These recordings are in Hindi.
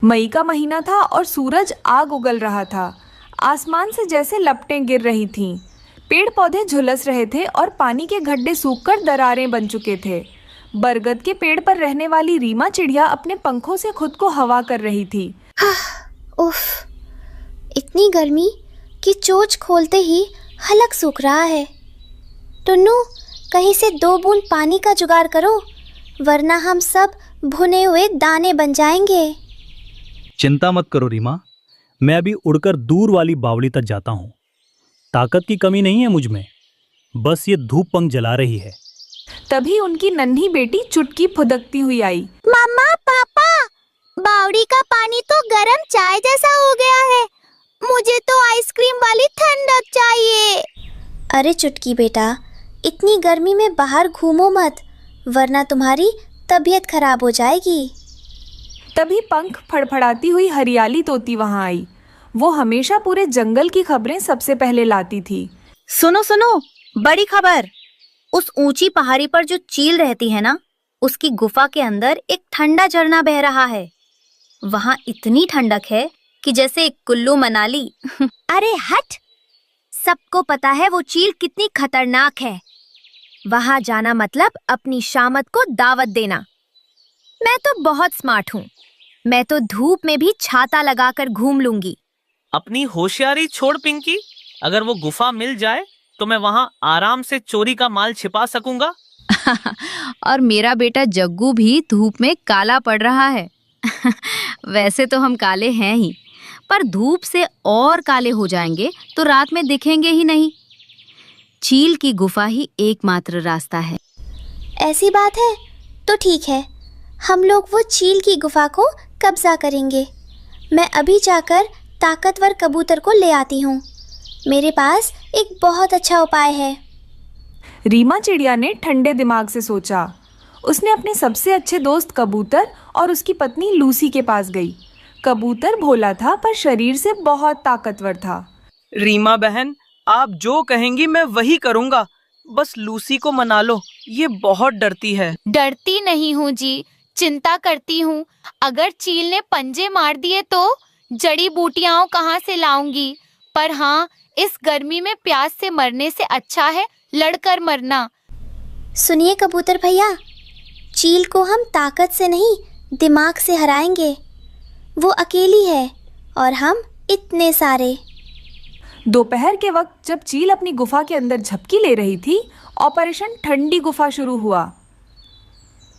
मई का महीना था और सूरज आग उगल रहा था। आसमान से जैसे लपटें गिर रही थीं। पेड़ पौधे झुलस रहे थे और पानी के गड्ढे सूखकर दरारें बन चुके थे। बरगद के पेड़ पर रहने वाली रीमा चिड़िया अपने पंखों से खुद को हवा कर रही थी। उफ, इतनी गर्मी कि चोंच खोलते ही हलक सूख रहा है। टुन्नू, कहीं से 2 बूंद पानी का जुगाड़ करो, वरना हम सब भुने हुए दाने बन जाएंगे। चिंता मत करो रीमा, मैं अभी उड़कर दूर वाली बावड़ी तक जाता हूँ। ताकत की कमी नहीं है मुझ में, बस ये धूप पंख जला रही है। तभी उनकी नन्ही बेटी चुटकी फुदकती हुई आई। मम्मा, पापा, बावड़ी का पानी तो गरम चाय जैसा हो गया है। मुझे तो आइसक्रीम वाली ठंडक चाहिए। अरे चुटकी बेटा, इतनी गर्मी में बाहर घूमो मत, वरना तुम्हारी तबीयत खराब हो जाएगी। तभी पंख फड़फड़ाती हुई हरियाली तोती वहां आई। वो हमेशा पूरे जंगल की खबरें सबसे पहले लाती थी। सुनो सुनो, बड़ी खबर। उस ऊंची पहाड़ी पर जो चील रहती है ना, उसकी गुफा के अंदर एक ठंडा झरना बह रहा है। वहां इतनी ठंडक है कि जैसे कुल्लू मनाली। अरे हट, सबको पता है वो चील कितनी खतरनाक है। वहां जाना मतलब अपनी शामत को दावत देना। मैं तो बहुत स्मार्ट हूँ, मैं तो धूप में भी छाता लगाकर घूम लूंगी। अपनी होशियारी छोड़ पिंकी, अगर वो गुफा मिल जाए तो मैं वहाँ आराम से चोरी का माल छिपा सकूंगा। और मेरा बेटा जग्गू भी धूप में काला पड़ रहा है। वैसे तो हम काले हैं ही, पर धूप से और काले हो जाएंगे तो रात में दिखेंगे ही नहीं। चील की गुफा ही एकमात्र रास्ता है। ऐसी बात है तो ठीक है, हम लोग वो चील की गुफा को कब्जा करेंगे। मैं अभी जाकर ताकतवर कबूतर को ले आती हूँ। मेरे पास एक बहुत अच्छा उपाय है। रीमा चिड़िया ने ठंडे दिमाग से सोचा। उसने अपने सबसे अच्छे दोस्त कबूतर और उसकी पत्नी लूसी के पास गई। कबूतर भोला था पर शरीर से बहुत ताकतवर था। रीमा बहन, आप जो कहेंगी मैं वही करूँगा, बस लूसी को मना लो, ये बहुत डरती है। डरती नहीं हूँ जी, चिंता करती हूँ। अगर चील ने पंजे मार दिए तो जड़ी बूटियाँ कहाँ से लाऊंगी। पर हाँ, इस गर्मी में प्यास से मरने से अच्छा है लड़कर मरना। सुनिए कबूतर भैया, चील को हम ताकत से नहीं दिमाग से हराएंगे। वो अकेली है और हम इतने सारे। दोपहर के वक्त जब चील अपनी गुफा के अंदर झपकी ले रही थी, ऑपरेशन ठंडी गुफा शुरू हुआ।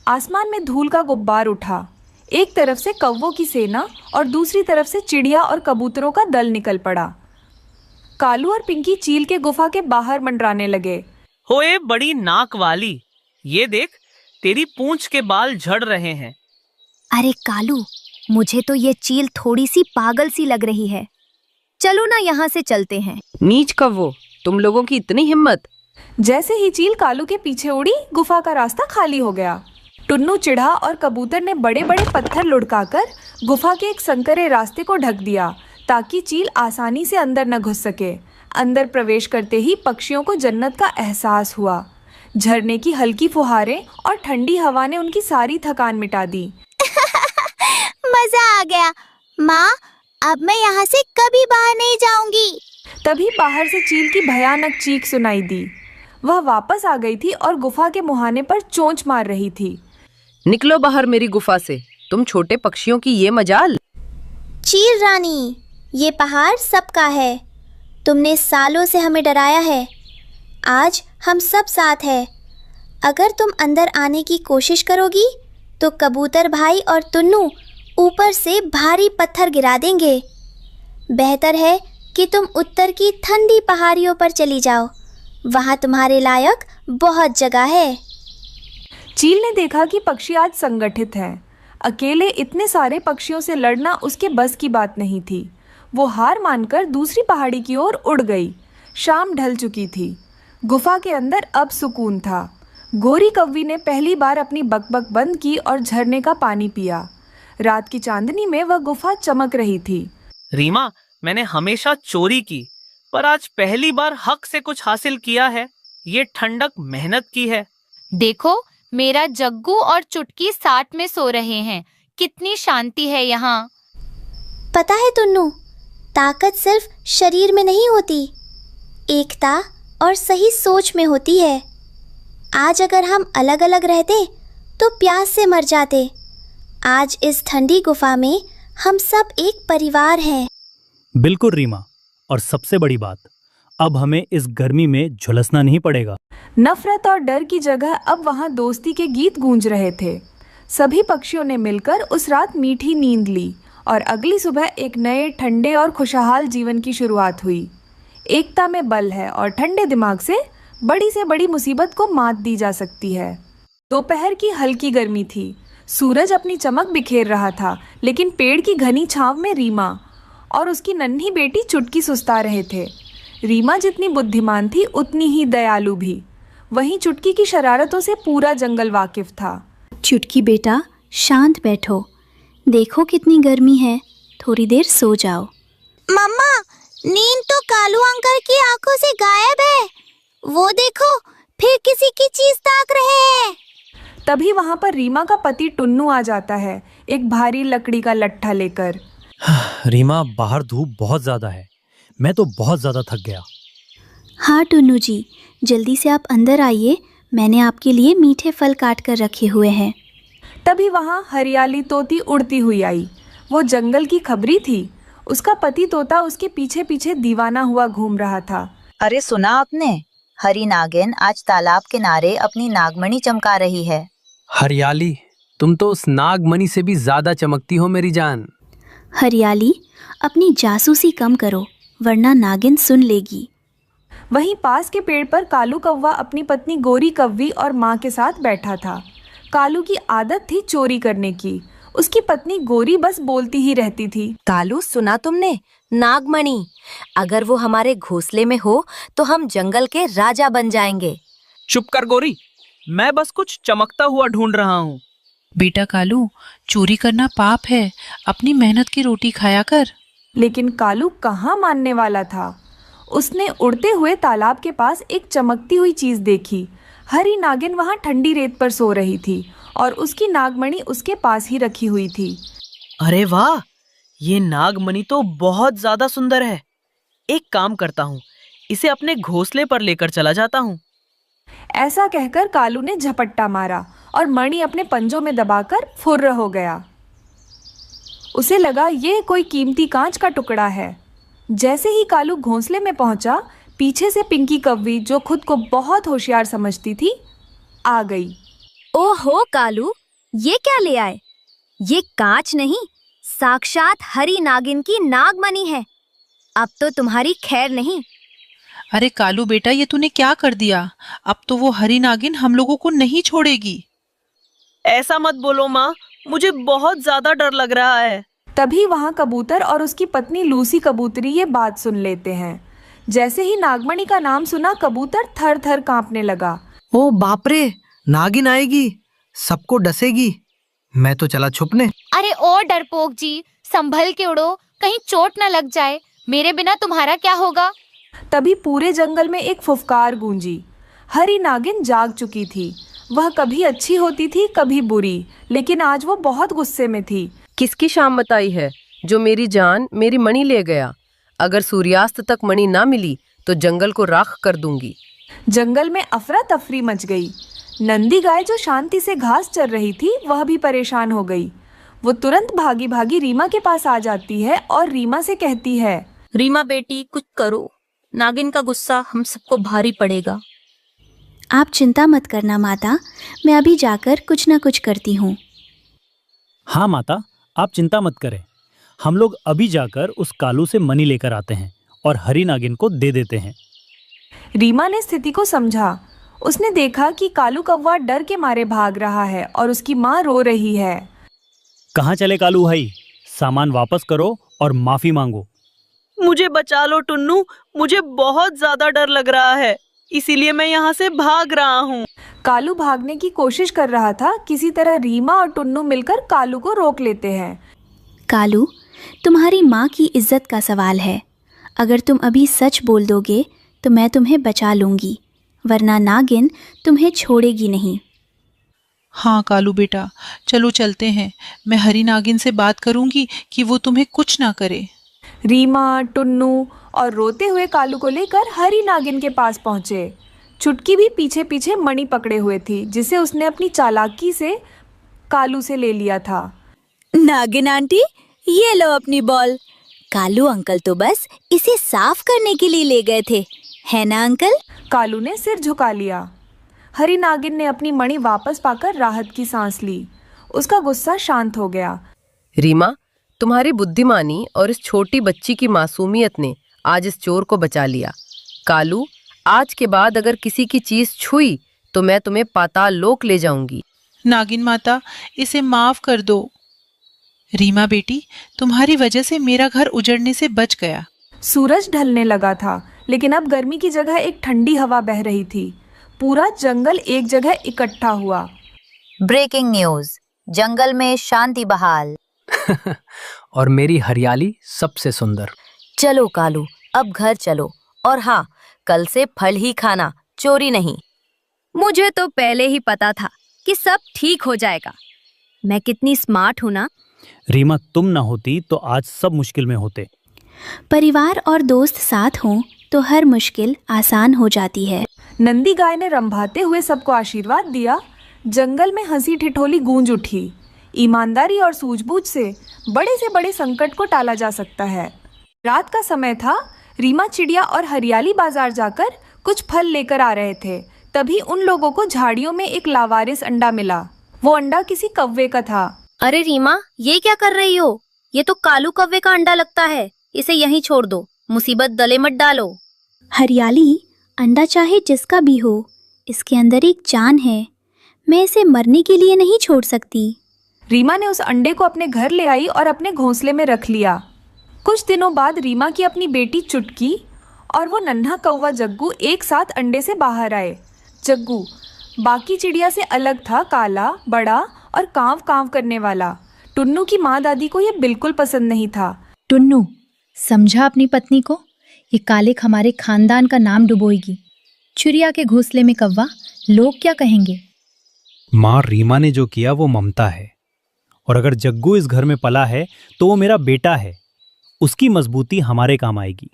आसमान में धूल का गुब्बार उठा। एक तरफ से कौवों की सेना और दूसरी तरफ से चिड़िया और कबूतरों का दल निकल पड़ा। कालू और पिंकी चील के गुफा के बाहर मंडराने लगे। होए बड़ी नाक वाली, ये देख, तेरी पूंछ के बाल झड़ रहे हैं। अरे कालू, मुझे तो ये चील थोड़ी सी पागल सी लग रही है। चलो ना यहाँ से चलते हैं। नीच कव्वो, तुम लोगों की इतनी हिम्मत। जैसे ही चील कालू के पीछे उड़ी, गुफा का रास्ता खाली हो गया। टुन्नू चिढ़ा और कबूतर ने बड़े बड़े पत्थर लुढ़काकर गुफा के एक संकरे रास्ते को ढक दिया ताकि चील आसानी से अंदर न घुस सके। अंदर प्रवेश करते ही पक्षियों को जन्नत का एहसास हुआ। झरने की हल्की फुहारें और ठंडी हवा ने उनकी सारी थकान मिटा दी। मजा आ गया माँ, अब मैं यहाँ से कभी बाहर नहीं जाऊंगी। तभी बाहर से चील की भयानक चीख सुनाई दी। वह वापस आ गई थी और गुफा के मुहाने पर चोंच मार रही थी। निकलो बाहर मेरी गुफा से, तुम छोटे पक्षियों की ये मजाल। चील रानी, ये पहाड़ सबका है। तुमने सालों से हमें डराया है, आज हम सब साथ हैं। अगर तुम अंदर आने की कोशिश करोगी तो कबूतर भाई और टुन्नू ऊपर से भारी पत्थर गिरा देंगे। बेहतर है कि तुम उत्तर की ठंडी पहाड़ियों पर चली जाओ, वहाँ तुम्हारे लायक बहुत जगह है। चील ने देखा कि पक्षी आज संगठित हैं। अकेले इतने सारे पक्षियों से लड़ना उसके बस की बात नहीं थी। वो हार मानकर दूसरी पहाड़ी की ओर उड़ गई। शाम ढल चुकी थी। गुफा के अंदर अब सुकून था। गोरी कौवी ने पहली बार अपनी बकबक बंद की और झरने का पानी पिया। रात की चांदनी में वह गुफा चमक रही थी। रीमा, मैंने हमेशा चोरी की, पर आज पहली बार हक से कुछ हासिल किया है। ये ठंडक मेहनत की है। देखो, मेरा जग्गू और चुटकी साथ में सो रहे हैं। कितनी शांति है यहाँ। पता है टुन्नू, ताकत सिर्फ शरीर में नहीं होती, एकता और सही सोच में होती है। आज अगर हम अलग अलग रहते तो प्यास से मर जाते। आज इस ठंडी गुफा में हम सब एक परिवार हैं। बिल्कुल रीमा, और सबसे बड़ी बात, अब हमें इस गर्मी में झुलसना नहीं पड़ेगा। नफरत और डर की जगह अब वहां दोस्ती के गीत गूंज रहे थे। सभी पक्षियों ने मिलकर उस रात मीठी नींद ली और अगली सुबह एक नए ठंडे और खुशहाल जीवन की शुरुआत हुई। एकता में बल है और ठंडे दिमाग से बड़ी मुसीबत को मात दी जा सकती है। दोपहर की हल्की गर्मी थी, सूरज अपनी चमक बिखेर रहा था, लेकिन पेड़ की घनी छांव में रीमा और उसकी नन्ही बेटी चुटकी सुस्ता रहे थे। रीमा जितनी बुद्धिमान थी उतनी ही दयालु भी। वहीं चुटकी की शरारतों से पूरा जंगल वाकिफ था। चुटकी बेटा, शांत बैठो, देखो कितनी गर्मी है, थोड़ी देर सो जाओ। मम्मा, नींद तो कालू अंकल की आंखों से गायब है। वो देखो, फिर किसी की चीज ताक रहे हैं। तभी वहां पर रीमा का पति टुन्नू आ जाता है, एक भारी लकड़ी का लट्ठा लेकर। रीमा, बाहर धूप बहुत ज्यादा है, मैं तो बहुत ज्यादा थक गया। हाँ टुन्नू जी, जल्दी से आप अंदर आइए, मैंने आपके लिए मीठे फल काट कर रखे हुए हैं। तभी वहां हरियाली तोती उड़ती हुई आई। वो जंगल की खबरी थी। उसका पति तोता उसके पीछे पीछे दीवाना हुआ घूम रहा था। अरे सुना आपने, हरी नागिन आज तालाब किनारे अपनी नागमणि चमका रही है। हरियाली, तुम तो उस नागमणि से भी ज्यादा चमकती हो मेरी जान। हरियाली, अपनी जासूसी कम करो, वरना नागिन सुन लेगी। वहीं पास के पेड़ पर कालू कौवा अपनी पत्नी गोरी कव्वी और माँ के साथ बैठा था। कालू की आदत थी चोरी करने की। उसकी पत्नी गोरी बस बोलती ही रहती थी। कालू, सुना तुमने? नागमणि, अगर वो हमारे घोंसले में हो तो हम जंगल के राजा बन जाएंगे। चुप कर गोरी, मैं बस कुछ चमकता हुआ ढूंढ रहा हूँ। बेटा कालू, चोरी करना पाप है, अपनी मेहनत की रोटी खाया कर। लेकिन कालू कहाँ मानने वाला था। उसने उड़ते हुए तालाब के पास एक चमकती हुई चीज देखी। हरी नागिन वहां ठंडी रेत पर सो रही थी और उसकी नागमणि उसके पास ही रखी हुई थी। अरे वाह, ये नागमणि तो बहुत ज्यादा सुंदर है। एक काम करता हूँ, इसे अपने घोंसले पर लेकर चला जाता हूँ। ऐसा कहकर कालू ने झपट्टा मारा और मणि अपने पंजों में दबाकर फुर्र हो गया। उसे लगा ये कोई कीमती कांच का टुकड़ा है। जैसे ही कालू घोंसले में पहुंचा, पीछे से पिंकी कव्वी, जो खुद को बहुत होशियार समझती थी, आ गई। ओहो कालू, ये क्या ले आए? ये कांच नहीं, साक्षात हरी नागिन की नागमणि है। अब तो तुम्हारी खैर नहीं। अरे कालू बेटा, ये तूने क्या कर दिया? अब तो वो हरी नागिन हम लोगों को नहीं छोड़ेगी। ऐसा मत बोलो माँ, मुझे बहुत ज्यादा डर लग रहा है। तभी वहां कबूतर और उसकी पत्नी लूसी कबूतरी ये बात सुन लेते हैं। जैसे ही नागमणि का नाम सुना, कबूतर थर थर कांपने लगा। ओ बाप रे, नागिन आएगी, सबको डसेगी। मैं तो चला छुपने। अरे ओ डरपोक जी, संभल के उड़ो, कहीं चोट न लग जाए। मेरे बिना तुम्हारा क्या होगा? तभी पूरे जंगल में एक फुफकार गूंजी। हरी नागिन जाग चुकी थी। वह कभी अच्छी होती थी, कभी बुरी, लेकिन आज वो बहुत गुस्से में थी। किसकी शाम बताई है जो मेरी जान, मेरी मणि ले गया? अगर सूर्यास्त तक मणि ना मिली तो जंगल को राख कर दूंगी। जंगल में अफरा तफरी मच गई। नंदी गाय, जो शांति से घास चर रही थी, वह भी परेशान हो गई। वो तुरंत भागी भागी रीमा के पास आ जाती है और रीमा से कहती है, रीमा बेटी, कुछ करो, नागिन का गुस्सा हम सबको भारी पड़ेगा। आप चिंता मत करना माता, मैं अभी जाकर कुछ न कुछ करती हूँ। हाँ माता, आप चिंता मत करें, हम लोग अभी जाकर उस कालू से मणि लेकर आते हैं और हरी नागिन को दे देते हैं। रीमा ने स्थिति को समझा। उसने देखा कि कालू कौवा डर के मारे भाग रहा है और उसकी माँ रो रही है। कहाँ चले कालू भाई? सामान वापस करो और माफी मांगो। मुझे बचा लो टुन्नू, मुझे बहुत ज्यादा डर लग रहा है, इसीलिए मैं यहाँ से भाग रहा हूँ। कालू भागने की कोशिश कर रहा था। किसी तरह रीमा और टुन्नू मिलकर कालू को रोक लेते हैं। कालू, तुम्हारी माँ की इज्जत का सवाल है। अगर तुम अभी सच बोल दोगे तो मैं तुम्हें बचा लूंगी, वरना नागिन तुम्हें छोड़ेगी नहीं। हाँ कालू बेटा, चलो चलते हैं। मैं हरी नागिन से बात करूंगी कि वो तुम्हें कुछ ना करे। रीमा, टुन्नू और रोते हुए कालू को लेकर हरी नागिन के पास पहुंचे। चुटकी भी पीछे पीछे मणि पकड़े हुए थी, जिसे उसने अपनी चालाकी से कालू से ले लिया था। नागिन आंटी, ये लो अपनी बॉल। कालू अंकल तो बस इसे साफ करने के लिए ले गए थे, है ना अंकल? कालू ने सिर झुका लिया। हरी नागिन ने अपनी मणि वापस पाकर राहत की सांस ली। उसका गुस्सा शांत हो गया। रीमा, तुम्हारी बुद्धिमानी और इस छोटी बच्ची की मासूमियत ने आज इस चोर को बचा लिया। कालू, आज के बाद अगर किसी की चीज छुई तो मैं तुम्हें पाताल लोक ले जाऊंगी। नागिन माता, इसे माफ कर दो। रीमा बेटी, तुम्हारी वजह से मेरा घर उजड़ने से बच गया। सूरज ढलने लगा था, लेकिन अब गर्मी की जगह एक ठंडी हवा बह रही थी। पूरा जंगल एक जगह इकट्ठा हुआ। ब्रेकिंग न्यूज, जंगल में शांति बहाल। और मेरी हरियाली सबसे सुंदर। चलो कालू, अब घर चलो, और हाँ, कल से फल ही खाना, चोरी नहीं। मुझे तो पहले ही पता था कि सब ठीक हो जाएगा। मैं कितनी स्मार्ट हूँ ना। रीमा, तुम ना होती तो आज सब मुश्किल में होते। परिवार और दोस्त साथ हों तो हर मुश्किल आसान हो जाती है। नंदी गाय ने रंभाते हुए सबको आशीर्वाद दिया। जंगल में हंसी ठिठोली गूंज उठी। ईमानदारी और सूझबूझ से बड़े संकट को टाला जा सकता है। रात का समय था। रीमा चिड़िया और हरियाली बाजार जाकर कुछ फल लेकर आ रहे थे। तभी उन लोगों को झाड़ियों में एक लावारिस अंडा मिला। वो अंडा किसी कौवे का था। अरे रीमा, ये क्या कर रही हो? ये तो कालू कौवे का अंडा लगता है। इसे यहीं छोड़ दो, मुसीबत गले मत डालो। हरियाली, अंडा चाहे जिसका भी हो, इसके अंदर एक जान है। मैं इसे मरने के लिए नहीं छोड़ सकती। रीमा ने उस अंडे को अपने घर ले आई और अपने घोंसले में रख लिया। कुछ दिनों बाद रीमा की अपनी बेटी चुटकी और वो नन्हा कौवा जग्गू एक साथ अंडे से बाहर आए। जग्गू बाकी चिड़िया से अलग था, काला, बड़ा और कांव कांव करने वाला। टुन्नू की माँ दादी को यह बिल्कुल पसंद नहीं था। टुन्नू, समझा अपनी पत्नी को, ये कालिक हमारे खानदान का नाम डुबोएगी। चिड़िया के घोंसले में कौवा, लोग क्या कहेंगे? माँ, रीमा ने जो किया वो ममता है, और अगर जग्गू इस घर में पला है तो वो मेरा बेटा है। उसकी मजबूती हमारे काम आएगी।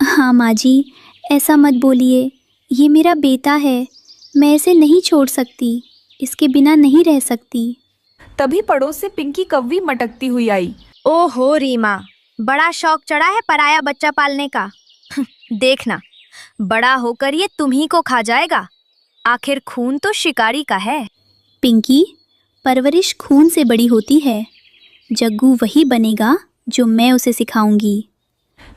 हाँ माँ जी, ऐसा मत बोलिए। ये मेरा बेटा है, मैं इसे नहीं छोड़ सकती, इसके बिना नहीं रह सकती। तभी पड़ोस से पिंकी कौवी मटकती हुई आई। ओहो रीमा, बड़ा शौक चढ़ा है पराया बच्चा पालने का। देखना, बड़ा होकर ये तुम्ही को खा जाएगा। आखिर खून तो शिकारी का है। पिंकी, परवरिश खून से बड़ी होती है। जग्गू वही बनेगा जो मैं उसे सिखाऊंगी।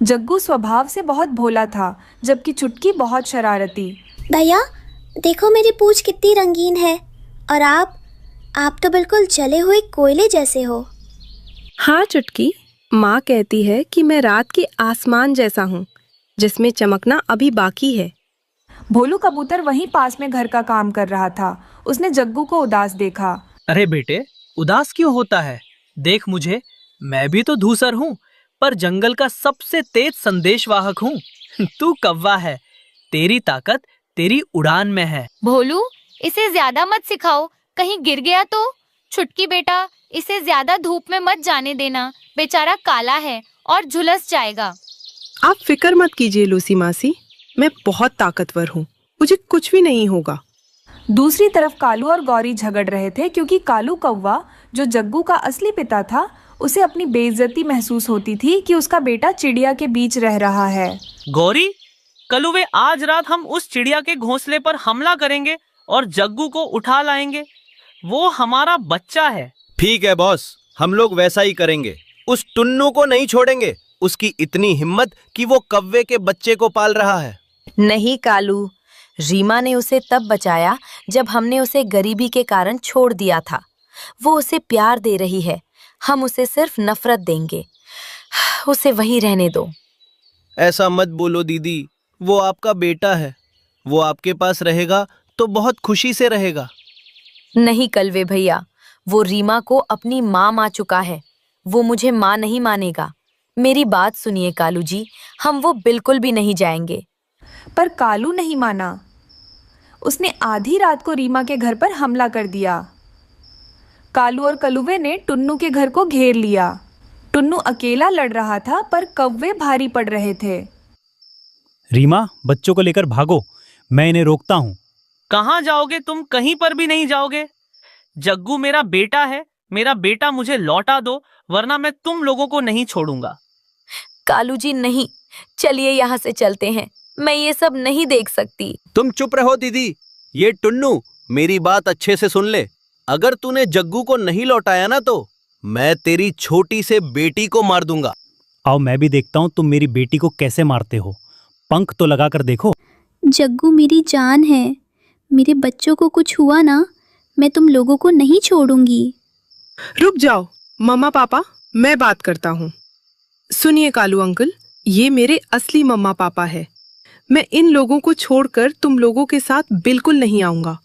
जग्गू स्वभाव से बहुत भोला था, जबकि चुटकी बहुत शरारती। भैया, देखो मेरी पूंछ कितनी रंगीन है, और आप तो बिल्कुल जले हुए कोयले जैसे हो। हाँ चुटकी, माँ कहती है कि मैं रात के आसमान जैसा हूँ, जिसमें चमकना अभी बाकी है। भोलू कबूतर वहीं पास में घर का काम कर रहा था। उसने जग्गू को उदास देखा। अरे बेटे, उदास क्यों होता है? देख मुझे, मैं भी तो धूसर हूँ, पर जंगल का सबसे तेज संदेशवाहक हूँ। तू कौवा है, तेरी ताकत तेरी उड़ान में है। भोलू, इसे ज्यादा मत सिखाओ, कहीं गिर गया तो। छुटकी बेटा, इसे ज्यादा धूप में मत जाने देना, बेचारा काला है और झुलस जाएगा। आप फिक्र मत कीजिए लूसी मासी, मैं बहुत ताकतवर हूँ, मुझे कुछ भी नहीं होगा। दूसरी तरफ कालू और गौरी झगड़ रहे थे, क्योंकि कालू कौवा, जो जग्गू का असली पिता था, उसे अपनी बेइज्जती महसूस होती थी कि उसका बेटा चिड़िया के बीच रह रहा है। गौरी, कलुवे, आज रात हम उस चिड़िया के घोंसले पर हमला करेंगे और जग्गू को उठा लाएंगे। वो हमारा बच्चा है। ठीक है बॉस, हम लोग वैसा ही करेंगे। उस टुन्नू को नहीं छोड़ेंगे। उसकी इतनी हिम्मत कि वो कौवे के बच्चे को पाल रहा है। नहीं कालू, रीमा ने उसे तब बचाया जब हमने उसे गरीबी के कारण छोड़ दिया था। वो उसे प्यार दे रही है, हम उसे सिर्फ नफरत देंगे। उसे वहीं रहने दो। ऐसा मत बोलो दीदी, वो आपका बेटा है। वो आपके पास रहेगा तो बहुत खुशी से रहेगा। नहीं कलवे भैया, वो रीमा को अपनी माँ मान चुका है। वो मुझे माँ नहीं मानेगा। मेरी बात सुनिए कालू जी, हम वो बिल्कुल भी नहीं जाएंगे। पर कालू नहीं माना। उसने आधी रात को रीमा के घर पर हमला कर दिया। कालू और कलुवे ने टुन्नू के घर को घेर लिया। टुन्नू अकेला लड़ रहा था पर कौवे भारी पड़ रहे थे। रीमा, बच्चों को लेकर भागो, मैं इन्हें रोकता हूँ। कहाँ जाओगे तुम? कहीं पर भी नहीं जाओगे। जग्गू मेरा बेटा है, मेरा बेटा मुझे लौटा दो, वरना मैं तुम लोगों को नहीं छोड़ूंगा। कालू जी नहीं, चलिए यहाँ से चलते हैं, मैं ये सब नहीं देख सकती। तुम चुप रहो दीदी। ये टुन्नू, मेरी बात अच्छे से सुन ले। अगर तूने जग्गू को नहीं लौटाया ना तो मैं तेरी छोटी से बेटी को मार दूंगा। आओ मैं भी देखता हूँ तुम मेरी बेटी को कैसे मारते हो। पंख तो लगा कर देखो। जग्गू मेरी जान है, मेरे बच्चों को कुछ हुआ ना, मैं तुम लोगों को नहीं छोड़ूंगी। रुक जाओ मम्मा पापा, मैं बात करता हूँ। सुनिए कालू अंकल, ये मेरे असली मम्मा पापा है। मैं इन लोगों को छोड़कर तुम लोगों के साथ बिल्कुल नहीं आऊंगा,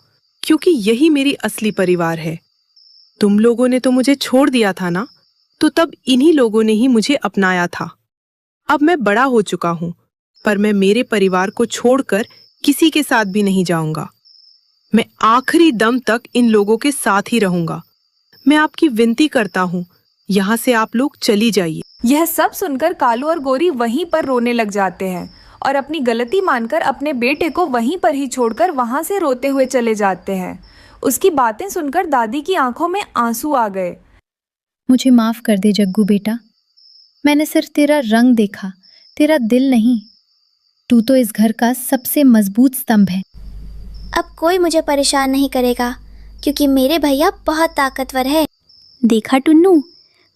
क्योंकि यही मेरी असली परिवार है। तुम लोगों ने तो मुझे छोड़ दिया था ना, तो तब इन्हीं लोगों ने ही मुझे अपनाया था। अब मैं बड़ा हो चुका हूँ, पर मैं मेरे परिवार को छोड़कर किसी के साथ भी नहीं जाऊंगा। मैं आखिरी दम तक इन लोगों के साथ ही रहूंगा। मैं आपकी विनती करता हूँ, यहाँ से आप लोग चली जाइए। यह सब सुनकर कालू और गोरी वहीं पर रोने लग जाते हैं और अपनी गलती मानकर अपने बेटे को वहीं पर ही छोड़कर वहां से रोते हुए चले जाते हैं। उसकी बातें सुनकर दादी की आंखों में आंसू आ गए। मुझे माफ कर दे जग्गू बेटा, मैंने सिर्फ तेरा रंग देखा, तेरा दिल नहीं। तू तो इस घर का सबसे मजबूत स्तंभ है। अब कोई मुझे परेशान नहीं करेगा, क्योंकि मेरे भैया बहुत ताकतवर है। देखा टुन्नू,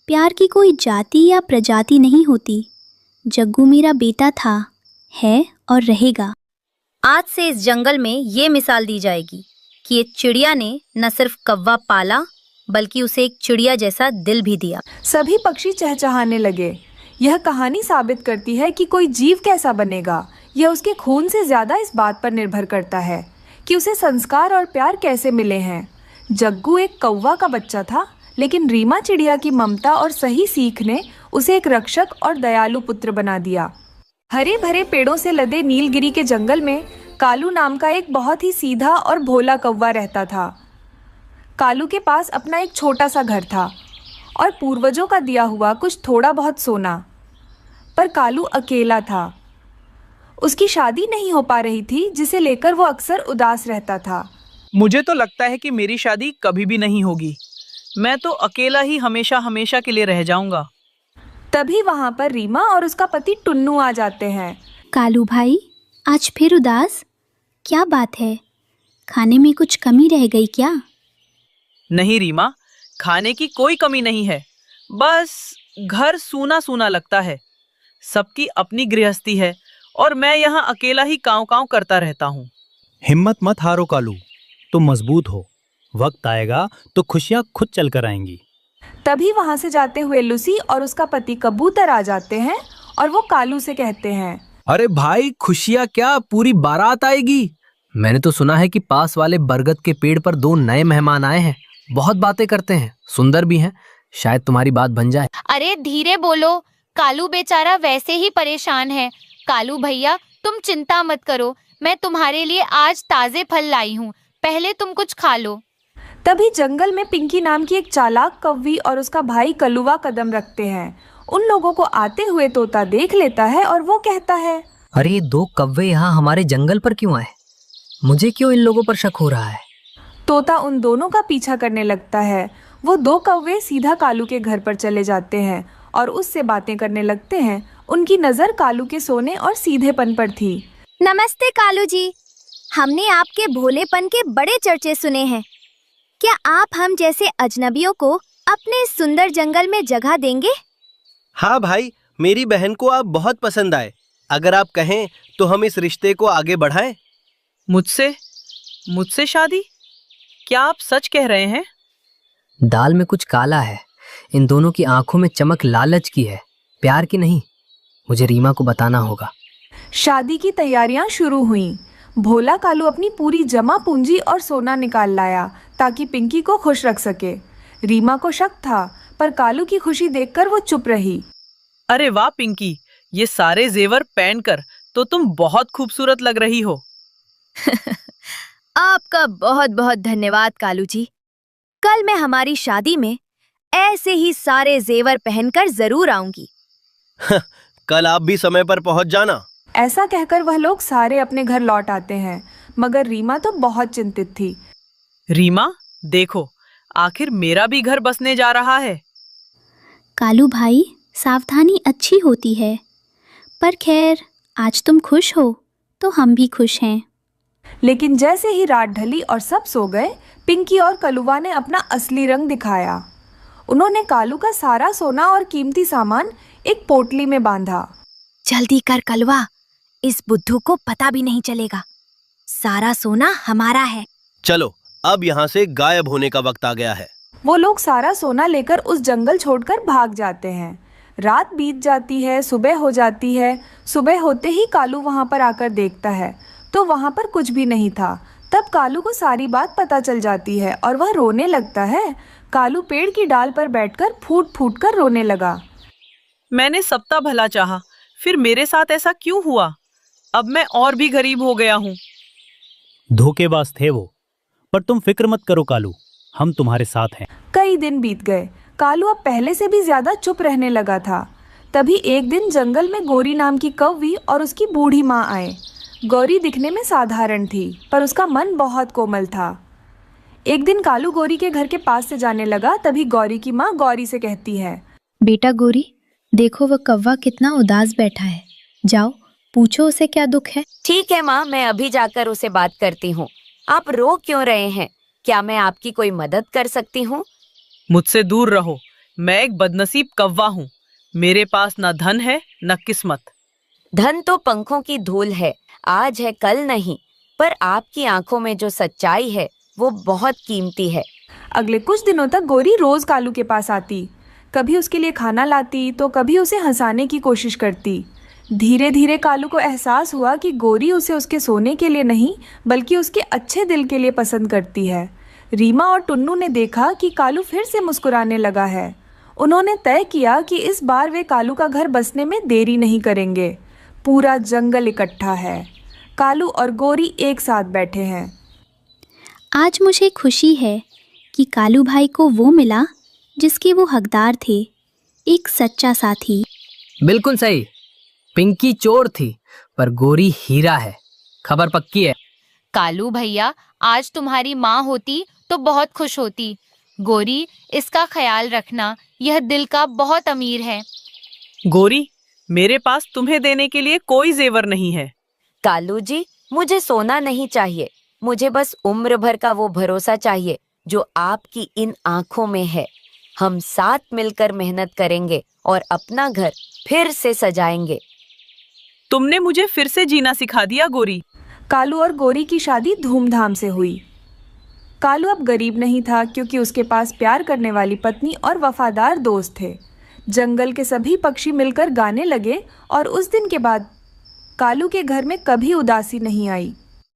प्यार की कोई जाति या प्रजाति नहीं होती। जग्गू मेरा बेटा था, है और रहेगा। आज से इस जंगल में ये मिसाल दी जाएगी कि एक चिड़िया ने न सिर्फ कौवा पाला, बल्कि उसे एक चिड़िया जैसा दिल भी दिया। सभी पक्षी चहचहाने लगे। यह कहानी साबित करती है कि कोई जीव कैसा बनेगा, यह उसके खून से ज्यादा इस बात पर निर्भर करता है कि उसे संस्कार और प्यार कैसे मिले हैं। जग्गू एक कौवा का बच्चा था, लेकिन रीमा चिड़िया की ममता और सही सीख ने उसे एक रक्षक और दयालु पुत्र बना दिया। हरे भरे पेड़ों से लदे नीलगिरी के जंगल में कालू नाम का एक बहुत ही सीधा और भोला कौवा रहता था। कालू के पास अपना एक छोटा सा घर था और पूर्वजों का दिया हुआ कुछ थोड़ा बहुत सोना। पर कालू अकेला था। उसकी शादी नहीं हो पा रही थी, जिसे लेकर वो अक्सर उदास रहता था। मुझे तो लगता है कि मेरी शादी कभी भी नहीं होगी। मैं तो अकेला ही हमेशा हमेशा के लिए रह जाऊंगा। तभी वहां पर रीमा और उसका पति टुन्नू आ जाते हैं। कालू भाई, आज फिर उदास? क्या बात है? खाने में कुछ कमी रह गई क्या? नहीं रीमा, खाने की कोई कमी नहीं है, बस घर सूना सूना लगता है। सबकी अपनी गृहस्थी है और मैं यहाँ अकेला ही कांव कांव करता रहता हूँ। हिम्मत मत हारो कालू, तुम मजबूत हो। वक्त आएगा तो खुशियाँ खुद चल कर आएंगी। तभी वहां से जाते हुए लूसी और उसका पति कबूतर आ जाते हैं और वो कालू से कहते हैं, अरे भाई, खुशियाँ क्या, पूरी बारात आएगी। मैंने तो सुना है कि पास वाले बरगद के पेड़ पर 2 नए मेहमान आए हैं। बहुत बातें करते हैं, सुंदर भी हैं। शायद तुम्हारी बात बन जाए। अरे धीरे बोलो, कालू बेचारा वैसे ही परेशान है। कालू भैया, तुम चिंता मत करो, मैं तुम्हारे लिए आज ताजे फल लाई हूँ, पहले तुम कुछ खा लो। तभी जंगल में पिंकी नाम की एक चालाक कौवी और उसका भाई कलुआ कदम रखते हैं। उन लोगों को आते हुए तोता देख लेता है और वो कहता है, अरे ये 2 कौवे यहाँ हमारे जंगल पर क्यों आए? मुझे क्यों इन लोगों पर शक हो रहा है? तोता उन दोनों का पीछा करने लगता है। वो 2 कौवे सीधा कालू के घर पर चले जाते हैं और उससे बातें करने लगते हैं। उनकी नजर कालू के सोने और सीधेपन पर थी। नमस्ते कालू जी, हमने आपके भोलेपन के बड़े चर्चे सुने हैं। क्या आप हम जैसे अजनबियों को अपने इस सुंदर जंगल में जगह देंगे? हाँ भाई, मेरी बहन को आप बहुत पसंद आए। अगर आप कहें तो हम इस रिश्ते को आगे बढ़ाएं। मुझसे शादी? क्या आप सच कह रहे हैं? दाल में कुछ काला है। इन दोनों की आंखों में चमक लालच की है, प्यार की नहीं। मुझे रीमा को बताना होगा। शादी की तैयारियां शुरू हुईं। भोला कालू अपनी पूरी जमा पूंजी और सोना निकाल लाया ताकि पिंकी को खुश रख सके। रीमा को शक था, पर कालू की खुशी देखकर वो चुप रही। अरे वाह पिंकी, ये सारे जेवर पहनकर तो तुम बहुत खूबसूरत लग रही हो। आपका बहुत बहुत धन्यवाद कालू जी। कल मैं हमारी शादी में ऐसे ही सारे जेवर पहनकर जरूर आऊंगी। कल आप भी समय पर पहुंच जाना। ऐसा कहकर वह लोग सारे अपने घर लौट आते हैं, मगर रीमा तो बहुत चिंतित थी। रीमा, देखो, आखिर मेरा भी घर बसने जा रहा है। कालू भाई, सावधानी अच्छी होती है, पर खैर आज तुम खुश हो तो हम भी खुश हैं। लेकिन जैसे ही रात ढली और सब सो गए, पिंकी और कलुआ ने अपना असली रंग दिखाया। उन्होंने कालू का सारा सोना और कीमती सामान एक पोटली में बांधा। जल्दी कर कलवा, इस बुद्धू को पता भी नहीं चलेगा। सारा सोना हमारा है। चलो, अब यहाँ से गायब होने का वक्त आ गया है। वो लोग सारा सोना लेकर उस जंगल छोड़कर भाग जाते हैं। रात बीत जाती है, सुबह हो जाती है। सुबह होते ही कालू वहाँ पर आकर देखता है तो वहाँ पर कुछ भी नहीं था। तब कालू को सारी बात पता चल जाती है और वह रोने लगता है। कालू पेड़ की डाल पर बैठकर फूट फूट कर रोने लगा। मैंने सबका भला चाहा, फिर मेरे साथ ऐसा क्यों हुआ? अब मैं और भी गरीब हो गया हूँ। धोखेबाज थे वो, पर तुम फिक्र मत करो कालू, हम तुम्हारे साथ हैं। कई दिन बीत गए। कालू अब पहले से भी ज्यादा चुप रहने लगा था। तभी एक दिन जंगल में गौरी नाम की कौवी और उसकी बूढ़ी माँ आए। गौरी दिखने में साधारण थी, पर उसका मन बहुत कोमल था। एक दिन कालू गौरी के घर के पास से जाने लगा। तभी गौरी की माँ गौरी से कहती है, बेटा गौरी, देखो वह कौवा कितना उदास बैठा है। जाओ पूछो उसे क्या दुख है। ठीक है माँ, मैं अभी जाकर उसे बात करती हूँ। आप रो क्यों रहे हैं? क्या मैं आपकी कोई मदद कर सकती हूँ? मुझसे दूर रहो, मैं एक बदनसीब कौवा हूँ। मेरे पास न धन है न किस्मत। धन तो पंखों की धूल है, आज है कल नहीं। पर आपकी आंखों में जो सच्चाई है वो बहुत कीमती है। अगले कुछ दिनों तक गौरी रोज कालू के पास आती। कभी उसके लिए खाना लाती तो कभी उसे हंसाने की कोशिश करती। धीरे धीरे कालू को एहसास हुआ कि गौरी उसे उसके सोने के लिए नहीं बल्कि उसके अच्छे दिल के लिए पसंद करती है। रीमा और टुन्नू ने देखा कि कालू फिर से मुस्कुराने लगा है। उन्होंने तय किया कि इस बार वे कालू का घर बसने में देरी नहीं करेंगे। पूरा जंगल इकट्ठा है। कालू और गौरी एक साथ बैठे हैं। आज मुझे खुशी है कि कालू भाई को वो मिला जिसके वो हकदार थे, एक सच्चा साथी। बिल्कुल सही। पिंकी चोर थी पर गौरी हीरा है। खबर पक्की है। कालू भैया, आज तुम्हारी माँ होती तो बहुत खुश होती। गौरी, इसका ख्याल रखना, यह दिल का बहुत अमीर है। गौरी, मेरे पास तुम्हें देने के लिए कोई जेवर नहीं है। कालू जी, मुझे सोना नहीं चाहिए, मुझे बस उम्र भर का वो भरोसा चाहिए जो आपकी इन आंखों में है। हम साथ मिलकर मेहनत करेंगे और अपना घर फिर से सजाएंगे। तुमने मुझे फिर से जीना सिखा दिया गौरी। कालू और गौरी की शादी धूमधाम से हुई। कालू अब गरीब नहीं था क्योंकि उसके पास प्यार करने वाली पत्नी और वफादार दोस्त थे। जंगल के सभी पक्षी मिलकर गाने लगे और उस दिन के बाद कालू के घर में कभी उदासी नहीं आई।